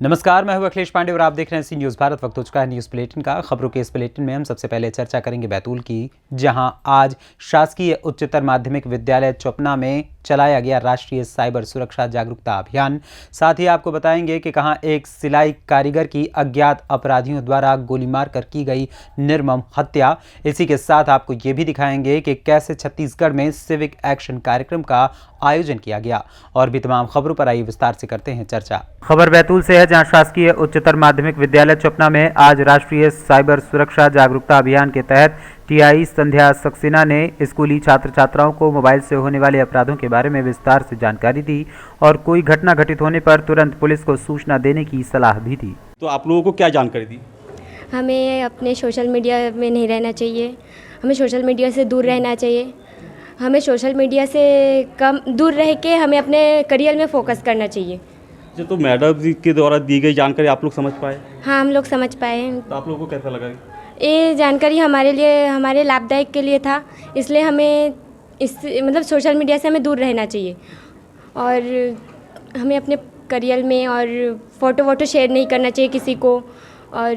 नमस्कार, मैं हूं अखिलेश पांडे और आप देख रहे हैं सी न्यूज़ भारत। वक्त हो चुका है न्यूज़ बुलेटिन का। खबरों के इस बुलेटिन में हम सबसे पहले चर्चा करेंगे बैतूल की, जहां आज शासकीय उच्चतर माध्यमिक विद्यालय चोपना में चलाया गया राष्ट्रीय साइबर सुरक्षा जागरूकता अभियान। साथ ही आपको बताएंगे कि कहां एक सिलाई कारीगर की अज्ञात अपराधियों द्वारा गोली मारकर की गई निर्मम हत्या। इसी के साथ आपको ये भी दिखाएंगे कि कैसे छत्तीसगढ़ में सिविक एक्शन कार्यक्रम का आयोजन किया गया। और भी तमाम खबरों पर आइए विस्तार से करते हैं चर्चा। खबर बैतूल से है, जहां शासकीय उच्चतर माध्यमिक विद्यालय चोपना में आज राष्ट्रीय साइबर सुरक्षा जागरूकता अभियान के तहत टीआई संध्या सक्सेना ने स्कूली छात्र छात्राओं को मोबाइल से होने वाले अपराधों के बारे में विस्तार से जानकारी दी और कोई घटना घटित होने पर तुरंत पुलिस को सूचना देने की सलाह भी दी। तो आप लोगों को क्या जानकारी दी? हमें अपने सोशल मीडिया में नहीं रहना चाहिए, हमें सोशल मीडिया से दूर रहना चाहिए, हमें सोशल मीडिया से कम दूर रह के हमें अपने करियर में फोकस करना चाहिए। तो मैडम जी के द्वारा दी गई जानकारी आप लोग समझ पाए? हाँ, हम लोग समझ पाए हैं। तो आप लोगों को कैसा लगा? ये जानकारी हमारे लिए, हमारे लाभदायक के लिए था, इसलिए हमें इस सोशल मीडिया से हमें दूर रहना चाहिए और हमें अपने करियर में और फोटो वोटो शेयर नहीं करना चाहिए किसी को, और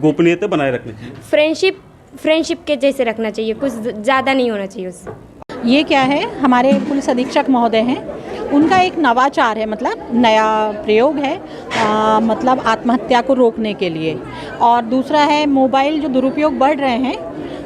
गोपनीयता बनाए रखनी चाहिए। फ्रेंडशिप के जैसे रखना चाहिए, कुछ ज़्यादा नहीं होना चाहिए उससे। ये क्या है, हमारे पुलिस अधीक्षक महोदय हैं, उनका एक नवाचार है, मतलब नया प्रयोग है, आत्महत्या को रोकने के लिए। और दूसरा है मोबाइल जो दुरुपयोग बढ़ रहे हैं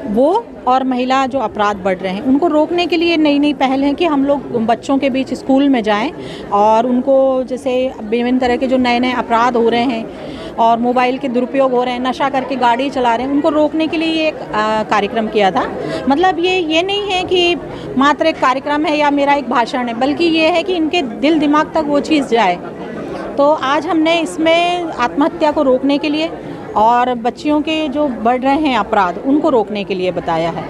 वो, और महिला जो अपराध बढ़ रहे हैं उनको रोकने के लिए नई नई पहल है कि हम लोग बच्चों के बीच स्कूल में जाएं और उनको जैसे विभिन्न तरह के जो नए नए अपराध हो रहे हैं और मोबाइल के दुरुपयोग हो रहे हैं, नशा करके गाड़ी चला रहे हैं, उनको रोकने के लिए ये एक कार्यक्रम किया था। मतलब ये नहीं है कि मात्र एक कार्यक्रम है या मेरा एक भाषण है, बल्कि ये है कि इनके दिल दिमाग तक वो चीज़ जाए। तो आज हमने इसमें आत्महत्या को रोकने के लिए और बच्चियों के जो बढ़ रहे हैं अपराध उनको रोकने के लिए बताया है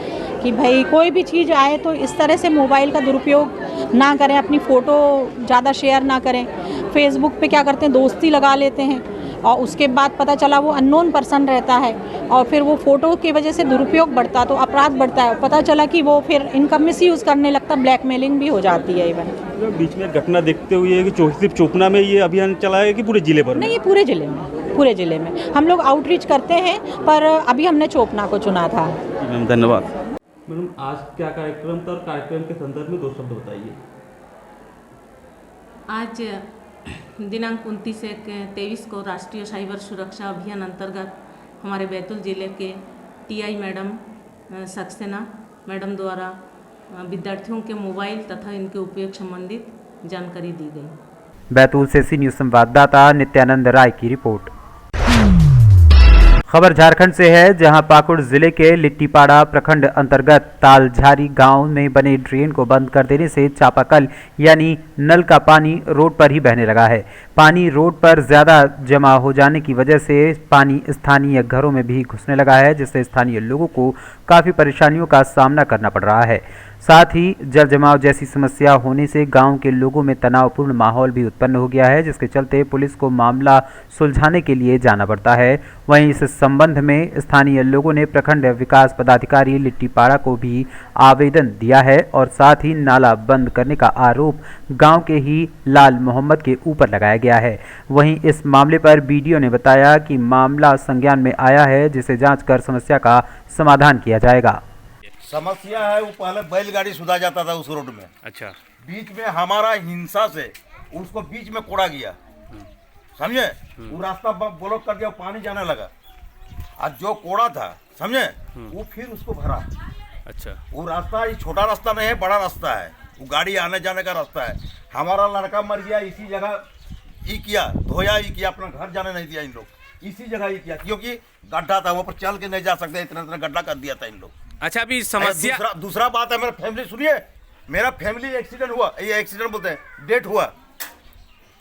कि भाई कोई भी चीज़ आए तो इस तरह से मोबाइल का दुरुपयोग ना करें, अपनी फ़ोटो ज़्यादा शेयर ना करें। फेसबुक पे क्या करते हैं, दोस्ती लगा लेते हैं और उसके बाद पता चला वो अननोन पर्सन रहता है और फिर वो फ़ोटो की वजह से दुरुपयोग बढ़ता तो अपराध बढ़ता है। पता चला कि वो फिर इनका मिसयूज़ करने लगता, ब्लैकमेलिंग भी हो जाती है। इवन बीच में घटना देखते हुए कि सिर्फ चोपना में ये अभियान चलाया है कि पूरे जिले भर में? नहीं, पूरे ज़िले में हम लोग आउटरीच करते हैं, पर अभी हमने चोपना को चुना था। मैम धन्यवाद। मैडम आज क्या कार्यक्रम था और कार्यक्रम के संदर्भ में 2 शब्द बताइए। आज दिनांक 29/1/23 को राष्ट्रीय साइबर सुरक्षा अभियान अंतर्गत हमारे बैतूल जिले के टीआई मैडम सक्सेना मैडम द्वारा विद्यार्थियों के मोबाइल तथा इनके उपयोग संबंधित जानकारी दी गई। बैतूल से सी न्यूज़ संवाददाता नित्यानंद राय की रिपोर्ट। खबर झारखंड से है, जहां पाकुड़ जिले के लिट्टीपाड़ा प्रखंड अंतर्गत तालझारी गांव में बने ड्रेन को बंद कर देने से चापाकल यानी नल का पानी रोड पर ही बहने लगा है। पानी रोड पर ज्यादा जमा हो जाने की वजह से पानी स्थानीय घरों में भी घुसने लगा है, जिससे स्थानीय लोगों को काफी परेशानियों का सामना करना पड़ रहा है। साथ ही जल जमाव जैसी समस्या होने से गांव के लोगों में तनावपूर्ण माहौल भी उत्पन्न हो गया है, जिसके चलते पुलिस को मामला सुलझाने के लिए जाना पड़ता है। वहीं इस संबंध में स्थानीय लोगों ने प्रखंड विकास पदाधिकारी लिट्टीपाड़ा को भी आवेदन दिया है और साथ ही नाला बंद करने का आरोप गांव के ही लाल मोहम्मद के ऊपर लगाया गया है। वहीं इस मामले पर बीडीओ ने बताया कि मामला संज्ञान में आया है, जिसे जांच कर समस्या का समाधान किया जाएगा। समस्या है, वो पहले बैलगाड़ी सुधा जाता था उस रोड में। अच्छा। बीच में हमारा हिंसा से उसको बीच में कोड़ा गया, समझे? वो रास्ता ब्लॉक कर दिया, पानी जाने लगा। आज जो कोड़ा था, समझे, वो फिर उसको भरा। अच्छा। वो रास्ता ये छोटा रास्ता नहीं है, बड़ा रास्ता है, वो गाड़ी आने जाने का रास्ता है। हमारा लड़का मर गया इसी जगह, ये किया धोया, ये किया, अपना घर जाने नहीं दिया इन लोग, इसी जगह ये किया, क्योंकि गड्ढा था, वहाँ पर चल के नहीं जा सकते, इतना गड्ढा कर दिया था इन लोग। अच्छा, अभी समस्या दूसरा बात है, मेरा फैमिली सुनिए, मेरा फैमिली एक्सीडेंट हुआ, ये एक्सीडेंट बोलते हैं, डेथ हुआ,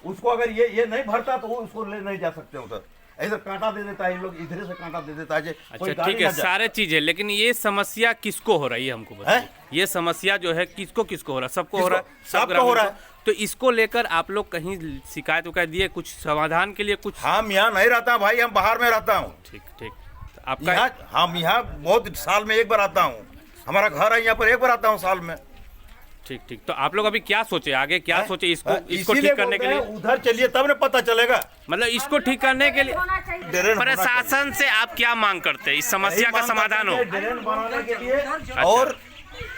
उसको अगर ये नहीं भरता तो वो उसको ले नहीं जा सकते उधर, इधर कांटा दे देता है, इन लोग इधर से कांटा दे देता है। अच्छा ठीक है, सारे चीज है, लेकिन ये समस्या किसको हो रही है हमको बताइए। ये समस्या जो है किसको हो रहा है? सबको हो रहा है, सबको हो रहा है। तो इसको लेकर आप लोग कहीं शिकायत उकायत दिए, कुछ समाधान के लिए कुछ? हम यहाँ नहीं रहता भाई, हम बाहर में रहता हूँ। ठीक ठीक। आपका हम यहाँ बहुत साल में एक बार आता हूँ, हमारा घर है यहाँ पर, एक बार आता हूँ साल में। ठीक ठीक। तो आप लोग अभी क्या सोचे, आगे क्या सोचे इसको ठीक करने के लिए? उधर चलिए तब न पता चलेगा। मतलब इसको ठीक करने के लिए ड्रेन होना प्रशासन से आप क्या मांग करते हैं? इस समस्या का समाधान हो? ड्रेन बनाने के लिए और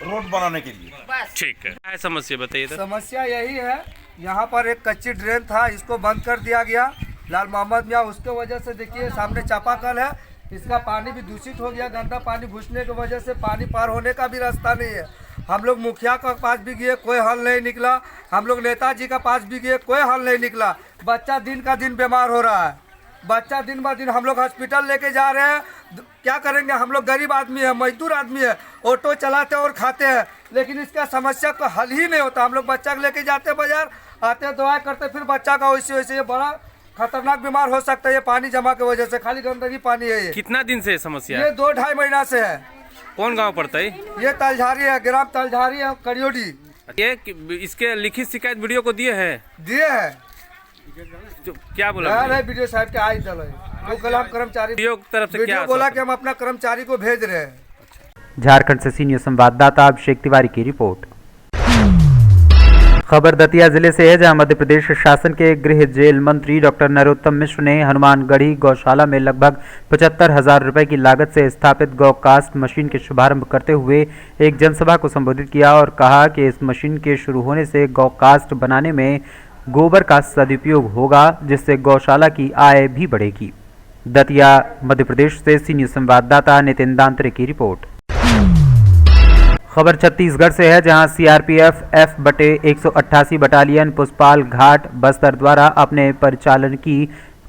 रोड बनाने के लिए। ठीक है, क्या है समस्या बताइए तो। समस्या यही है, यहाँ पर एक कच्ची ड्रेन था, इसको बंद कर दिया गया लाल मोहम्मद मियाँ। उसके वजह से देखिए सामने चापाकल है, इसका पानी भी दूषित हो गया। गंदा पानी घुसने की वजह से पानी पार होने का भी रास्ता नहीं है। हम लोग मुखिया के पास भी गए, कोई हल नहीं निकला। हम लोग नेताजी के पास भी गए, कोई हल नहीं निकला। बच्चा दिन का दिन बीमार हो रहा है, बच्चा दिन ब दिन हम लोग हॉस्पिटल लेके जा रहे हैं। क्या करेंगे, हम लोग गरीब आदमी है, मजदूर आदमी है, ऑटो चलाते और खाते हैं, लेकिन इसका समस्या का हल ही नहीं होता। हम लोग बच्चा लेके जाते हैं बाजार, आते हैं दवाई करते, फिर बच्चा का वैसे वैसे ये बड़ा खतरनाक बीमार हो सकता है। ये पानी जमा की वजह से, खाली गंदगी पानी है। ये कितना दिन से समस्या ये है? 2-2.5 महीना से है। कौन गांव पड़ता है? ये तलझारी है, ग्राम तलझारी है, करियोडी। ये इसके लिखित शिकायत वीडियो को दिए हैं? दिए है, तो क्या बोला वीडियो साहब के आई चलो, वो कल हम कर्मचारी वीडियो की तरफ से क्या वीडियो बोला कि हम अपना कर्मचारी को भेज रहे हैं। झारखंड से सीनियर संवाददाता अभिषेक तिवारी की रिपोर्ट। खबर दतिया जिले से है, जहां मध्य प्रदेश शासन के गृह जेल मंत्री डॉक्टर नरोत्तम मिश्र ने हनुमानगढ़ी गौशाला में लगभग 75,000 रुपए की लागत से स्थापित गौ कास्ट मशीन के शुभारंभ करते हुए एक जनसभा को संबोधित किया और कहा कि इस मशीन के शुरू होने से गौ कास्ट बनाने में गोबर का सदुपयोग होगा, जिससे गौशाला की आय भी बढ़ेगी। दतिया मध्य प्रदेश से सीनियर संवाददाता नितिन दांतरे की रिपोर्ट। खबर छत्तीसगढ़ से है, जहां CRPF F/188 battalion Pushpal Ghat Bastar द्वारा अपने परिचालन की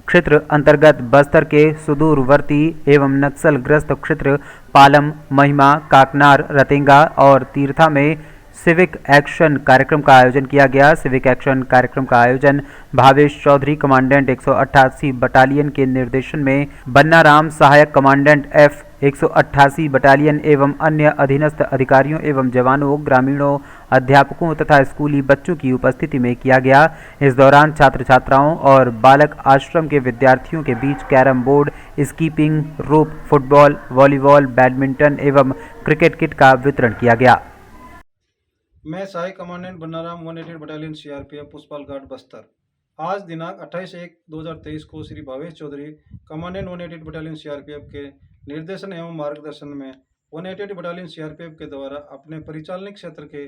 क्षेत्र अंतर्गत बस्तर के सुदूरवर्ती एवं नक्सलग्रस्त क्षेत्र पालम, महिमा, काकनार, रतेंगा और तीर्था में सिविक एक्शन कार्यक्रम का आयोजन किया गया। सिविक एक्शन कार्यक्रम का आयोजन भावेश चौधरी कमांडेंट 188 बटालियन के निर्देशन में बन्ना राम सहायक कमांडेंट F188 बटालियन एवं अन्य अधीनस्थ अधिकारियों एवं जवानों, ग्रामीणों, अध्यापकों तथा स्कूली बच्चों की उपस्थिति में किया गया। इस दौरान छात्र छात्राओं और बालक आश्रम के विद्यार्थियों के बीच carrom board, skipping rope, football, volleyball, badminton एवं क्रिकेट किट का वितरण किया गया। मैं सहायक commandant Bannaram 188 battalion CRPF Pushpal Ghat Bastar आज दिनांक 28/1/2023 को Shri Bhavesh Chaudhary commandant 188 battalion CRPF के निर्देशन एवं मार्गदर्शन में 188 बटालियन सीआरपीएफ के द्वारा अपने परिचालनिक क्षेत्र के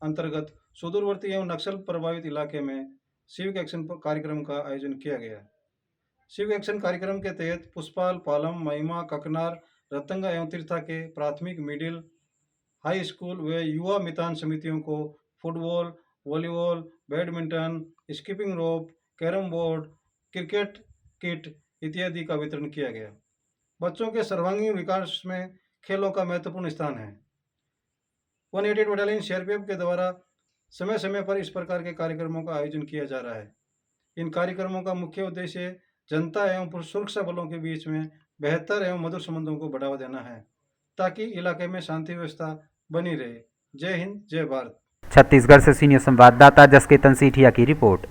अंतर्गत सुदूरवर्ती एवं नक्सल प्रभावित इलाके में सिविक एक्शन कार्यक्रम का आयोजन किया गया। सिविक एक्शन कार्यक्रम के तहत पुष्पाल, पालम, महिमा, ककनार, रतंगा एवं तीर्था के प्राथमिक, मिडिल, हाई स्कूल व युवा मितान समितियों को फुटबॉल, वॉलीबॉल, बैडमिंटन, स्कीपिंग रोप, कैरम बोर्ड, क्रिकेट किट इत्यादि का वितरण किया गया। बच्चों के सर्वांगीण विकास में खेलों का महत्वपूर्ण स्थान है। 188 बटालियन सीआरपीएफ के द्वारा समय समय पर इस प्रकार के कार्यक्रमों का आयोजन किया जा रहा है। इन कार्यक्रमों का मुख्य उद्देश्य जनता एवं सुरक्षा बलों के बीच में बेहतर एवं मधुर संबंधों को बढ़ावा देना है, ताकि इलाके में शांति व्यवस्था बनी रहे। जय हिंद, जय भारत। छत्तीसगढ़ से सीनियर संवाददाता जसकेतन सेठिया की रिपोर्ट।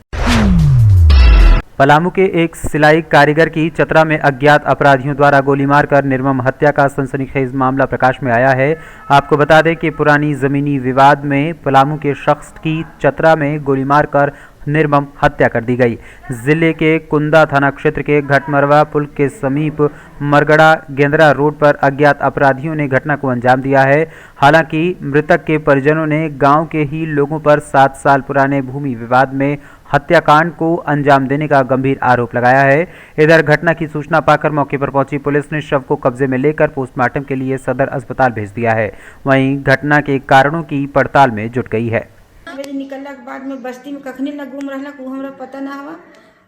पलामू के एक सिलाई कारीगर की चतरा में अज्ञात अपराधियों द्वारा गोली मारकर निर्मम हत्या का सनसनीखेज मामला प्रकाश में आया है। आपको बता दें कि पुरानी जमीनी विवाद में पलामू के शख्स की चतरा में गोली मारकर निर्मम हत्या कर दी गई। जिले के कुंदा थाना क्षेत्र के घटमरवा पुल के समीप मरगड़ा गेंदरा रोड पर अज्ञात अपराधियों ने घटना को अंजाम दिया है। हालांकि मृतक के परिजनों ने गांव के ही लोगों पर 7 साल पुराने भूमि विवाद में हत्याकांड को अंजाम देने का गंभीर आरोप लगाया है। इधर घटना की सूचना पाकर मौके पर पहुंची पुलिस ने शव को कब्जे में लेकर पोस्टमार्टम के लिए सदर अस्पताल भेज दिया है। वहीं घटना के कारणों की पड़ताल में जुट गई है। बजे निकलला के बाद में बस्ती में कखनी न घूम रहा को हमरा पता ना हुआ।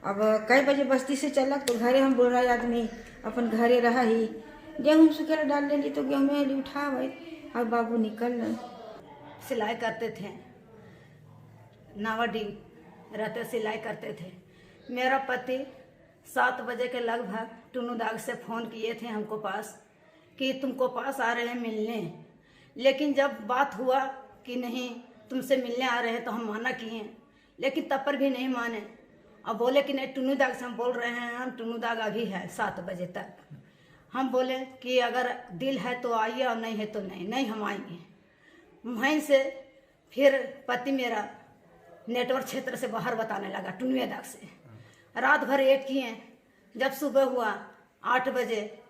अब कई बजे बस्ती से चलक तो घरे हम बोल रहा आदमी अपन घरे रहा ही गेहूँ सुखेला डाल लेली तो गेहूँ में उठा भाई अब बाबू निकल सिलाई करते थे, नावाडी रहते सिलाई करते थे। मेरा पति 7 बजे के लगभग टुनू दाग से फ़ोन किए थे हमको पास कि तुमको पास आ रहे हैं मिलने, लेकिन जब बात हुआ कि नहीं तुमसे मिलने आ रहे हैं तो हम माना किए, लेकिन तब पर भी नहीं माने। अब बोले कि नहीं टुनू दाग से हम बोल रहे हैं, हम टुनू दाग अभी है 7 बजे तक। हम बोले कि अगर दिल है तो आइए और नहीं है तो नहीं हम आएंगे। वहीं से फिर पति मेरा नेटवर्क क्षेत्र से बाहर बताने लगा टुनुए दाग से। रात भर वेट किए। जब सुबह हुआ 8 बजे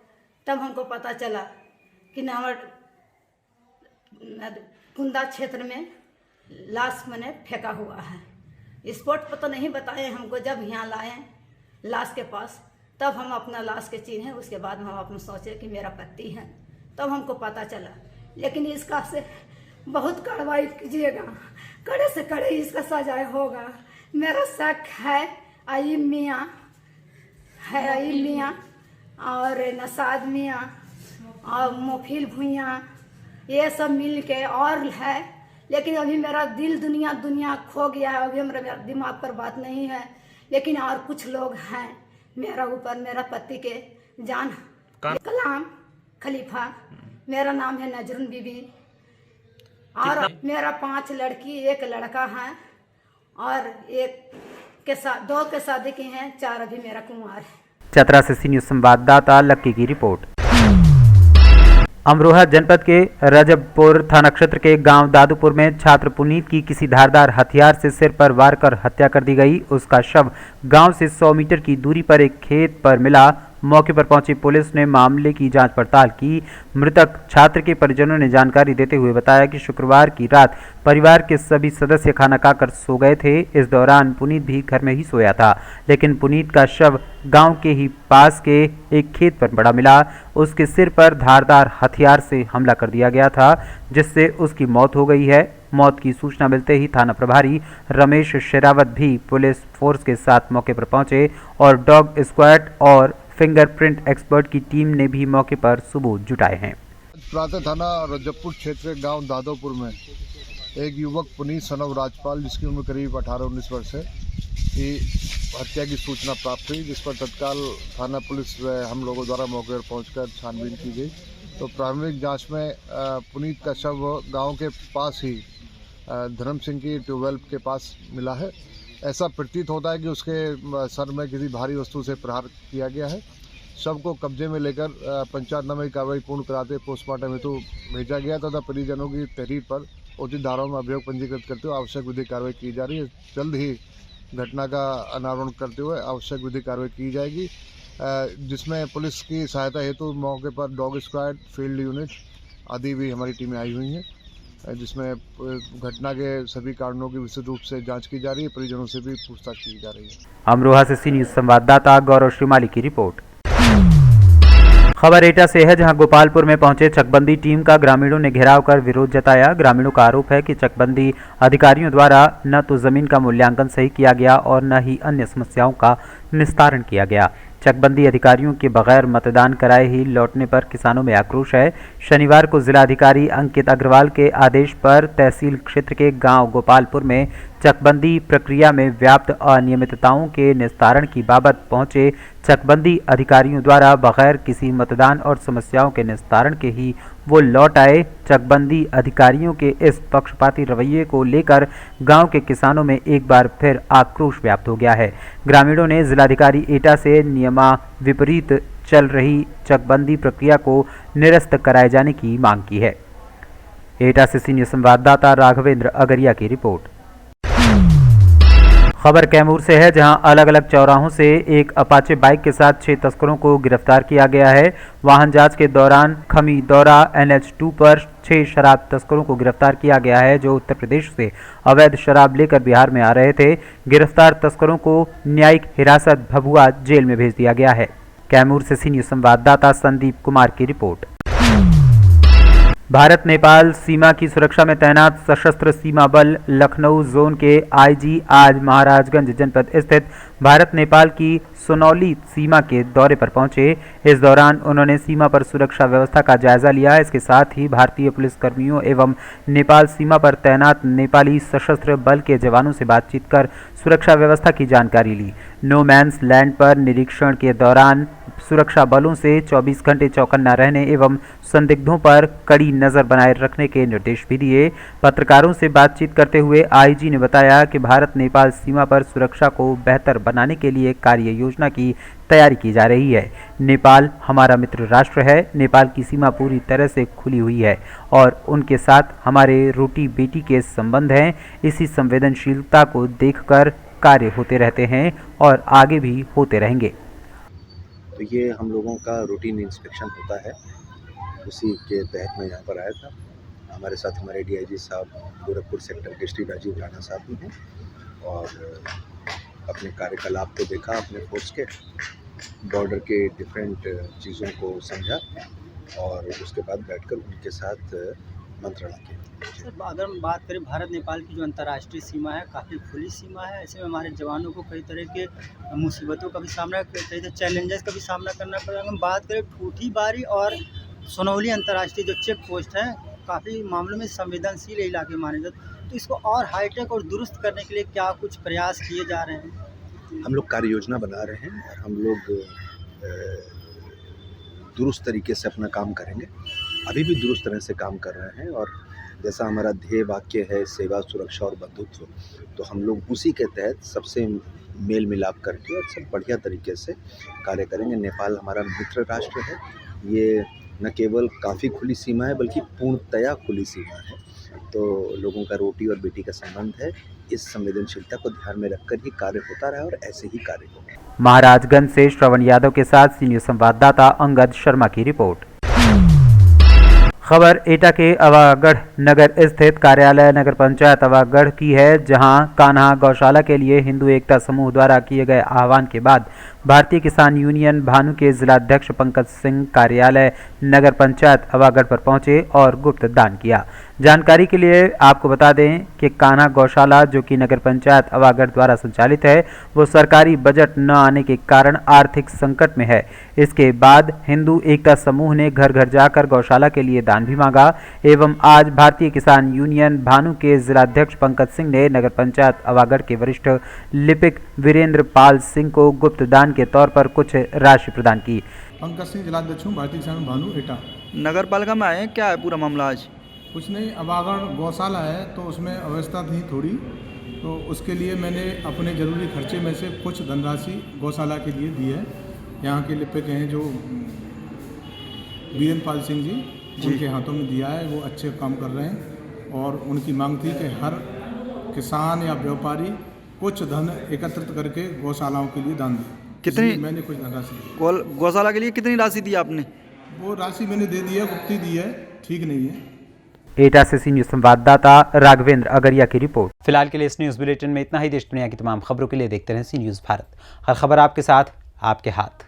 तब हमको पता चला कि नहर कुंदा क्षेत्र में लाश मैंने फेंका हुआ है। स्पॉट पर तो नहीं बताए हमको, जब यहाँ लाए लाश के पास तब हम अपना लाश के चिन्हे, उसके बाद हम अपने सोचे कि मेरा पति है, तब हमको पता चला। लेकिन इसका से बहुत कार्रवाई कीजिएगा, कड़े से कड़े इसका सजाए होगा। मेरा शक है अय्यूब मियाँ और नसाद मियाँ और मोफिल भुइयाँ, ये सब मिल के और है। लेकिन अभी मेरा दिल दुनिया खो गया है, अभी मेरा दिमाग पर बात नहीं है। लेकिन और कुछ लोग हैं मेरा ऊपर, मेरा पति के जान कलाम खलीफा, मेरा नाम है नजरुन बीबी, और मेरा 5 लड़की 1 लड़का है, और 2 के शादी के हैं, 4 अभी मेरा कुंवार है। चतरा से सी न्यूज संवाददाता लक्की की रिपोर्ट। अमरोहा जनपद के रजबपुर थाना क्षेत्र के गांव दादूपुर में छात्र पुनीत की किसी धारदार हथियार से सिर पर वार कर हत्या कर दी गई। उसका शव गांव से 100 मीटर की दूरी पर एक खेत पर मिला। मौके पर पहुंची पुलिस ने मामले की जांच पड़ताल की। मृतक छात्र के परिजनों ने जानकारी देते हुए बताया कि शुक्रवार की रात परिवार के सभी सदस्य खाना खाकर सो गए थे। इस दौरान पुनीत भी घर में ही सोया था, लेकिन पुनीत का शव गांव के ही पास के एक खेत पर पड़ा मिला। उसके सिर पर धारदार हथियार से हमला कर दिया गया था, जिससे उसकी मौत हो गई है। मौत की सूचना मिलते ही थाना प्रभारी रमेश शेरावत भी पुलिस फोर्स के साथ मौके पर पहुंचे और डॉग स्क्वाड और फिंगरप्रिंट एक्सपर्ट की टीम ने भी मौके पर सबूत जुटाए हैं। प्रातः थाना रजबपुर क्षेत्र गांव दादोपुर में एक युवक पुनीत सनव राजपाल, जिसकी उम्र करीब 18-19 वर्ष है, की हत्या की सूचना प्राप्त हुई, जिस पर तत्काल थाना पुलिस व हम लोगों द्वारा मौके पर पहुंचकर छानबीन की गई। तो प्रारंभिक जांच में पुनीत का शव गांव के पास ही धर्म सिंह की ट्यूबवेल के पास मिला है। ऐसा प्रतीत होता है कि उसके सर में किसी भारी वस्तु से प्रहार किया गया है। शव को कब्जे में लेकर पंचायतनामे की कार्रवाई पूर्ण कराते पोस्टमार्टम हेतु भेजा गया तथा परिजनों की तहरीर पर उचित धाराओं में अभियोग पंजीकृत करते हुए आवश्यक विधिक कार्रवाई की जा रही है। जल्द ही घटना का अनावरण करते हुए आवश्यक विधिक कार्रवाई की जाएगी, जिसमें पुलिस की सहायता हेतु मौके पर डॉग स्क्वाड, फील्ड यूनिट आदि भी हमारी टीमें आई हुई हैं, जिसमें घटना के सभी कारणों की विस्तृत रूप से जांच की जा रही है। परिजनों से भी पूछताछ की जा रही है। अमरोहा से सी न्यूज संवाददाता गौरव श्रीमाली की रिपोर्ट। खबर एटा से है, जहां गोपालपुर में पहुंचे चकबंदी टीम का ग्रामीणों ने घेराव कर विरोध जताया। ग्रामीणों का आरोप है कि चकबंदी अधिकारियों द्वारा न तो जमीन का मूल्यांकन सही किया गया और न ही अन्य समस्याओं का निस्तारण किया गया। चकबंदी अधिकारियों के बगैर मतदान कराए ही लौटने पर किसानों में आक्रोश है। शनिवार को जिलाधिकारी अंकित अग्रवाल के आदेश पर तहसील क्षेत्र के गांव गोपालपुर में चकबंदी प्रक्रिया में व्याप्त अनियमितताओं के निस्तारण की बाबत पहुंचे चकबंदी अधिकारियों द्वारा बगैर किसी मतदान और समस्याओं के निस्तारण के ही वो लौट आए। चकबंदी अधिकारियों के इस पक्षपाती रवैये को लेकर गांव के किसानों में एक बार फिर आक्रोश व्याप्त हो गया है। ग्रामीणों ने जिलाधिकारी एटा से नियमा विपरीत चल रही चकबंदी प्रक्रिया को निरस्त कराए जाने की मांग की है। एटा से सीनियर संवाददाता राघवेंद्र अगरिया की रिपोर्ट। खबर कैमूर से है, जहां अलग अलग चौराहों से एक अपाचे बाइक के साथ 6 तस्करों को गिरफ्तार किया गया है। वाहन जांच के दौरान खमी दौरा NH2 पर 6 शराब तस्करों को गिरफ्तार किया गया है, जो उत्तर प्रदेश से अवैध शराब लेकर बिहार में आ रहे थे। गिरफ्तार तस्करों को न्यायिक हिरासत भभुआ जेल में भेज दिया गया है। कैमूर से सीनियर संवाददाता संदीप कुमार की रिपोर्ट। भारत नेपाल सीमा की सुरक्षा में तैनात सशस्त्र सीमा बल लखनऊ जोन के IG आज महाराजगंज जनपद स्थित भारत नेपाल की सोनौली सीमा के दौरे पर पहुंचे। इस दौरान उन्होंने सीमा पर सुरक्षा व्यवस्था का जायजा लिया। इसके साथ ही भारतीय पुलिसकर्मियों एवं नेपाल सीमा पर तैनात नेपाली सशस्त्र बल के जवानों से बातचीत कर सुरक्षा व्यवस्था की जानकारी ली। नो मैंस लैंड पर निरीक्षण के दौरान सुरक्षा बलों से 24 घंटे चौकन्ना रहने एवं संदिग्धों पर कड़ी नजर बनाए रखने के निर्देश भी दिए। पत्रकारों से बातचीत करते हुए IG ने बताया कि भारत नेपाल सीमा पर सुरक्षा को बेहतर बनाने के लिए कार्य योजना की तैयारी की जा रही है। नेपाल हमारा मित्र राष्ट्र है। नेपाल की सीमा पूरी तरह से खुली हुई है और उनके साथ हमारे रोटी बेटी के संबंध हैं। इसी संवेदनशीलता को देखकर कार्य होते रहते हैं और आगे भी होते रहेंगे। तो ये हम लोगों का रूटीन इंस्पेक्शन होता है, उसी के तहत मैं यहाँ पर आया था। हमारे साथ हमारे DIG साहब गोरखपुर सेक्टर के श्री राजीव राणा साहब भी हैं और अपने कार्यकलाप को देखा, अपने फोर्स के बॉर्डर के डिफरेंट चीज़ों को समझा और उसके बाद बैठकर उनके साथ मंत्रणा की। सर, अगर हम बात करें भारत नेपाल की जो अंतर्राष्ट्रीय सीमा है, काफ़ी खुली सीमा है। ऐसे में हमारे जवानों को कई तरह के मुसीबतों का भी सामना, कई तरह चैलेंजेस का भी सामना करना पड़ेगा। अगर हम बात करें ठूठी बारी और सोनौली अंतर्राष्ट्रीय जो चेक पोस्ट है, काफ़ी मामलों में संवेदनशील इलाके माने जाते, तो इसको और हाईटेक और दुरुस्त करने के लिए क्या कुछ प्रयास किए जा रहे हैं? हम लोग कार्य योजना बना रहे हैं और हम लोग दुरुस्त तरीके से अपना काम करेंगे। अभी भी दुरुस्त तरह से काम कर रहे हैं और जैसा हमारा ध्येय वाक्य है सेवा, सुरक्षा और बंधुत्व, तो हम लोग उसी के तहत सबसे मेल मिलाप करके और सब बढ़िया तरीके से कार्य करेंगे। नेपाल हमारा मित्र राष्ट्र है, ये न केवल काफ़ी खुली सीमा है बल्कि पूर्णतया खुली सीमा है। तो लोगों का रोटी और बेटी का संबंध है, इस संवेदनशीलता को ध्यान में रखकर ही कार्य होता रहा और ऐसे ही कार्य होगा। महाराजगंज से श्रवण यादव के साथ सीनियर संवाददाता अंगद शर्मा की रिपोर्ट। खबर एटा के अवागढ़ नगर स्थित कार्यालय नगर पंचायत अवागढ़ की है, जहां कान्हा गौशाला के लिए हिंदू एकता समूह द्वारा किए गए आह्वान के बाद भारतीय किसान यूनियन भानु के जिलाध्यक्ष पंकज सिंह कार्यालय नगर पंचायत अवागढ़ पर पहुंचे और गुप्त दान किया। जानकारी के लिए आपको बता दें कि कान्हा गौशाला जो कि नगर पंचायत अवागढ़ द्वारा संचालित है, वो सरकारी बजट न आने के कारण आर्थिक संकट में है। इसके बाद हिंदू एकता समूह ने घर घर जाकर गौशाला के लिए दान भी मांगा एवं आज भारतीय किसान यूनियन भानु के जिलाध्यक्ष पंकज सिंह ने नगर पंचायत अवागढ़ के वरिष्ठ लिपिक वीरेंद्र पाल सिंह को गुप्त दान के तौर पर कुछ राशि प्रदान की। पंकज सिंह जिलाध्यक्ष हूँ, भारतीय किसान भानु एटा। नगर पालिका में आए, क्या है पूरा मामला आज? कुछ नहीं, अवागढ़ गौशाला है तो उसमें अव्यवस्था थी थोड़ी, तो उसके लिए मैंने अपने ज़रूरी खर्चे में से कुछ धनराशि गौशाला के लिए दी है। यहाँ के लिपिक हैं जो वीरेंद्र पाल सिंह जी, उनके हाथों में दिया है, वो अच्छे काम कर रहे हैं और उनकी मांग थी कि हर किसान या व्यापारी कुछ धन एकत्रित करके गौशालाओं के लिए दान दें। कितनी? मैंने कुछ धनराशि दी। गौशाला के लिए कितनी राशि दी आपने? वो राशि मैंने दे दी है, गुप्ती दी है, ठीक नहीं है। एटा से सीनियर संवाददाता राघवेंद्र अगरिया की रिपोर्ट। फिलहाल के लिए इस न्यूज़ बुलेटिन में इतना ही। देश दुनिया की तमाम खबरों के लिए देखते रहें सी न्यूज़ भारत। हर खबर आपके साथ, आपके हाथ।